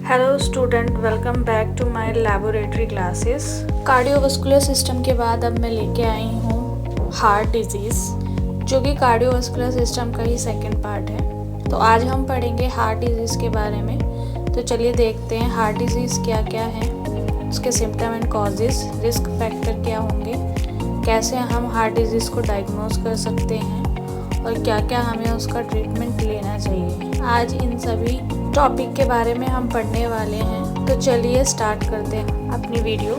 Hello student, welcome back to my laboratory classes. Cardiovascular system के बाद अब मैं लेके आई हूँ हार्ट डिजीज़, जो कि कार्डियोवास्कुलर सिस्टम का ही सेकंड पार्ट है। तो आज हम पढ़ेंगे हार्ट डिजीज़ के बारे में। तो चलिए देखते हैं हार्ट डिजीज़ क्या क्या है, उसके symptom and causes, risk factor क्या होंगे, कैसे हम हार्ट डिजीज़ को डायग्नोज कर सकते हैं और क्या क्या हमें उसका ट्रीटमेंट लेना चाहिए। आज इन सभी टॉपिक के बारे में हम पढ़ने वाले हैं। तो चलिए स्टार्ट करते हैं अपनी वीडियो।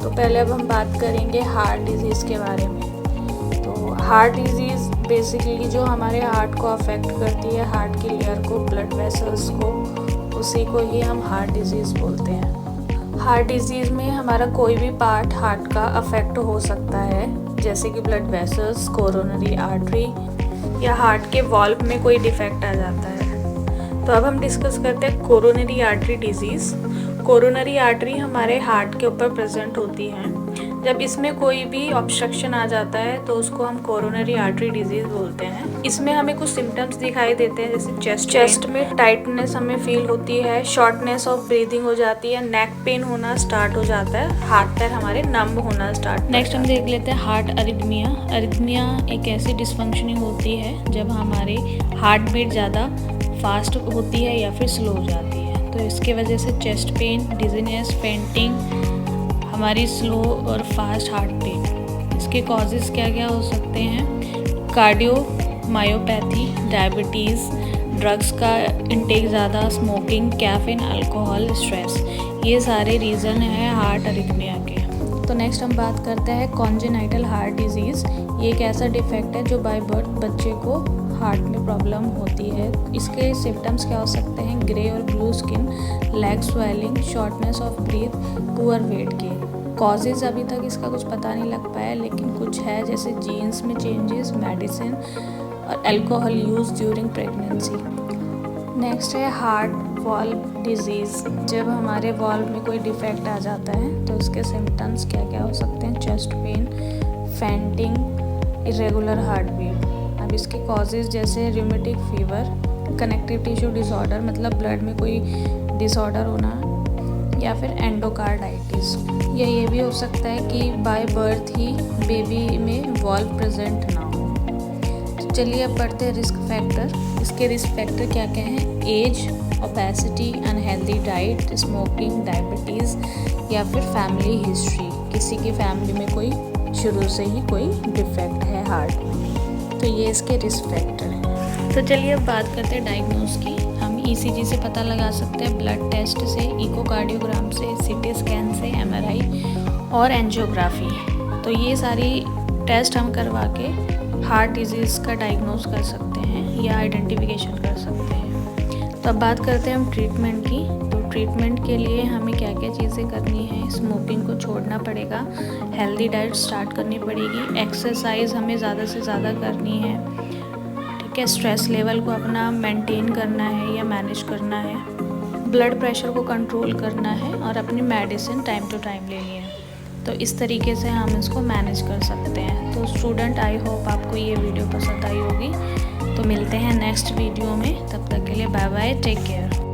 तो पहले अब हम बात करेंगे हार्ट डिजीज़ के बारे में। तो हार्ट डिजीज़ बेसिकली जो हमारे हार्ट को अफेक्ट करती है, हार्ट की लेयर को, ब्लड वेसल्स को, उसी को ही हम हार्ट डिजीज़ बोलते हैं। हार्ट डिजीज़ में हमारा कोई भी पार्ट हार्ट का अफेक्ट हो सकता है, जैसे कि ब्लड वेसल्स, कोरोनरी आर्टरी या हार्ट के वाल्व में कोई डिफेक्ट आ जाता है। तो अब हम डिस्कस करते हैं coronary artery disease. Coronary artery हमारे हार्ट के ऊपर प्रेजेंट होती है। जब इसमें कोई भी ऑब्स्ट्रक्शन आ जाता है तो उसको हम कोरोनरी आर्टरी डिजीज़ बोलते हैं। इसमें हमें कुछ सिम्टम्स दिखाई देते हैं, जैसे चेस्ट में टाइटनेस हमें फील होती है, शॉर्टनेस ऑफ ब्रीदिंग हो जाती है, नेक पेन होना स्टार्ट हो जाता है, हाथ पैर हमारे नंब होना स्टार्ट। नेक्स्ट हम देख लेते हैं हार्ट अरिथमिया। अरिथमिया एक ऐसी डिसफंक्शनिंग होती है जब हमारे हार्ट बीट ज़्यादा फास्ट होती है या फिर स्लो हो जाती है। तो इसके वजह से चेस्ट पेन, डिजीनेस, फेंटिंग, हमारी स्लो और फास्ट हार्ट बीट। इसके कॉजेज़ क्या क्या हो सकते हैं? कार्डियोमायोपैथी, डायबिटीज़, ड्रग्स का इंटेक ज़्यादा, स्मोकिंग, कैफीन, अल्कोहल, स्ट्रेस, ये सारे रीज़न हैं हार्ट अरिथमिया के। तो नेक्स्ट हम बात करते हैं कॉन्जेनाइटल हार्ट डिजीज़। ये एक ऐसा डिफेक्ट है जो बाय बर्थ बच्चे को हार्ट में प्रॉब्लम होती है। इसके सिम्टम्स क्या हो सकते हैं? ग्रे और blue skin, leg swelling, shortness of breath, poor weight gain. Causes अभी तक इसका कुछ पता नहीं लग पाया, लेकिन कुछ है, जैसे जीन्स में चेंजेस, मेडिसिन और alcohol use during pregnancy. Next है हार्ट वाल्व डिजीज़। जब हमारे वाल्व में कोई डिफेक्ट आ जाता है तो उसके सिम्टम्स क्या क्या हो सकते हैं? Chest pain, fainting, irregular heart beat. अब इसके कॉजेज़ जैसे rheumatic fever, connective tissue disorder, मतलब ब्लड में कोई डिसऑर्डर होना, या फिर एंडोकार्डाइटिस, या ये भी हो सकता है कि बाय बर्थ ही बेबी में वाल्व प्रेजेंट ना हो। तो चलिए अब पढ़ते हैं रिस्क फैक्टर। इसके रिस्क फैक्टर क्या क्या हैं? Age, obesity, unhealthy diet, smoking, diabetes, या फिर फैमिली हिस्ट्री, किसी की फैमिली में कोई शुरू से ही कोई डिफेक्ट है हार्ट में। तो ये इसके रिस्क फैक्टर हैं। तो चलिए अब बात करते हैं डायग्नोज की। हम ईसीजी से पता लगा सकते हैं, ब्लड टेस्ट से, इकोकार्डियोग्राम से, सीटी स्कैन से, एमआरआई और एंजियोग्राफी। तो ये सारी टेस्ट हम करवा के हार्ट डिजीज़ का डायग्नोज कर सकते हैं या आइडेंटिफिकेशन कर सकते हैं। तो अब बात करते हैं हम ट्रीटमेंट की। तो ट्रीटमेंट के लिए हमें क्या क्या चीज़ें करनी है? स्मोकिंग को छोड़ना पड़ेगा, हेल्दी डाइट स्टार्ट करनी पड़ेगी, एक्सरसाइज हमें ज़्यादा से ज़्यादा करनी है, ठीक है, स्ट्रेस लेवल को अपना मेंटेन करना है या मैनेज करना है, ब्लड प्रेशर को कंट्रोल करना है और अपनी मेडिसिन टाइम टू टाइम लेनी है। तो इस तरीके से हम इसको मैनेज कर सकते हैं। तो स्टूडेंट, आई होप आपको ये वीडियो पसंद आई होगी। तो मिलते हैं नेक्स्ट वीडियो में, तब तक के लिए बाय बाय, टेक केयर।